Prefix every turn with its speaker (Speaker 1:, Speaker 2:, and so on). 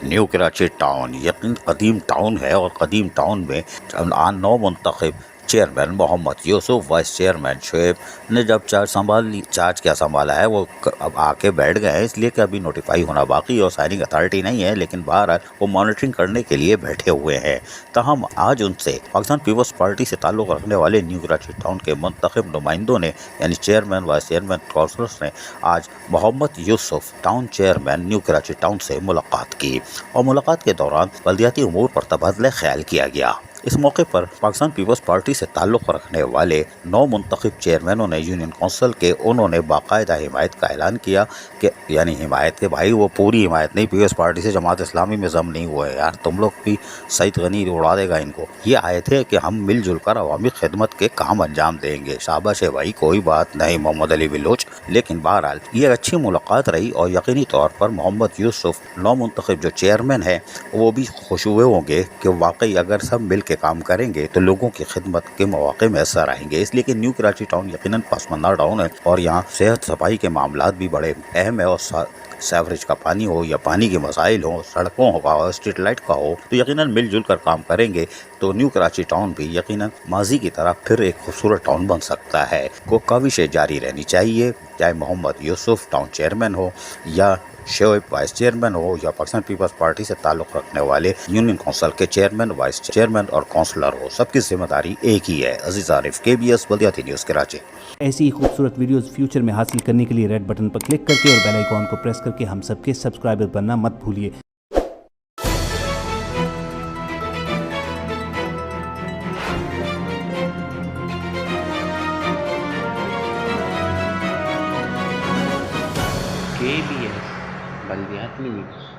Speaker 1: New Karachi town یقین قدیم town ہے، اور قدیم ٹاؤن میں نو منتخب چیئرمین محمد یوسف، وائس چیئرمین شعیب نے جب چارج کیا سنبھالا ہے، وہ اب آ کے بیٹھ گئے ہیں، اس لیے کہ ابھی نوٹیفائی ہونا باقی ہے اور سائننگ اتھارٹی نہیں ہے، لیکن بہرحال وہ مانیٹرنگ کرنے کے لیے بیٹھے ہوئے ہیں۔ تاہم آج ان سے پاکستان پیپلز پارٹی سے تعلق رکھنے والے نیو کراچی ٹاؤن کے منتخب نمائندوں نے، یعنی چیئرمین، وائس چیئرمین، کونسلرز نے آج Muhammad Yusuf town chairman New Karachi town سے ملاقات کی، اور ملاقات کے دوران بلدیاتی امور پر تبادلہ خیال کیا گیا۔ اس موقع پر پاکستان پیپلز پارٹی سے تعلق رکھنے والے 9 منتخب چیئرمینوں نے یونین کونسل کے، انہوں نے باقاعدہ حمایت کا اعلان کیا کہ یعنی حمایت کے بھائی وہ پوری حمایت نہیں، پیپلز پارٹی سے جماعت اسلامی میں ضم نہیں ہوئے یار، تم لوگ بھی سعید غنی اڑا دے گا ان کو۔ یہ آئے تھے کہ ہم مل جل کر عوامی خدمت کے کام انجام دیں گے۔ شاباش ہے بھائی، کوئی بات نہیں محمد علی بلوچ۔ لیکن بہرحال یہ اچھی ملاقات رہی، اور یقینی طور پر محمد یوسف 9 منتخب جو چیئرمین ہیں وہ بھی خوش ہوئے ہوں گے کہ واقعی اگر سب مل کے کام کریں گے تو لوگوں کی خدمت کے مواقع میسر آئیں گے، اس لیے کہ نیو کراچی ٹاؤن یقیناً پسماندہ ٹاؤن ہے، اور یہاں صحت صفائی کے معاملات بھی بڑے اہم ہے، اور سیوریج کا پانی ہو یا پانی کے مسائل ہوں، سڑکوں کا ہو، اسٹریٹ لائٹ کا ہو، تو یقیناً مل جل کر کام کریں گے تو نیو کراچی ٹاؤن بھی یقیناً ماضی کی طرح پھر ایک خوبصورت ٹاؤن بن سکتا ہے۔ کو کوششیں جاری رہنی چاہیے، چاہے محمد یوسف ٹاؤن چیئرمین ہو یا شعیب وائس چیئرمین ہو، یا پاکستان پیپلز پارٹی سے تعلق رکھنے والے یونین کونسل کے چیئرمین، وائس چیئرمین اور کونسلر ہو، سب کی ذمہ داری ایک ہی ہے۔ عزیز عارف، KBS بلدیاتی نیوز کراچی۔
Speaker 2: ایسی ہی خوبصورت ویڈیوز فیوچر میں حاصل کرنے کے لیے ریڈ بٹن پر کلک کر کے اور بیل آئیکن کو پریس کر کے ہم سب کے سبسکرائبر بننا مت بھولیے۔
Speaker 3: KBS بلدیاتی نیوز۔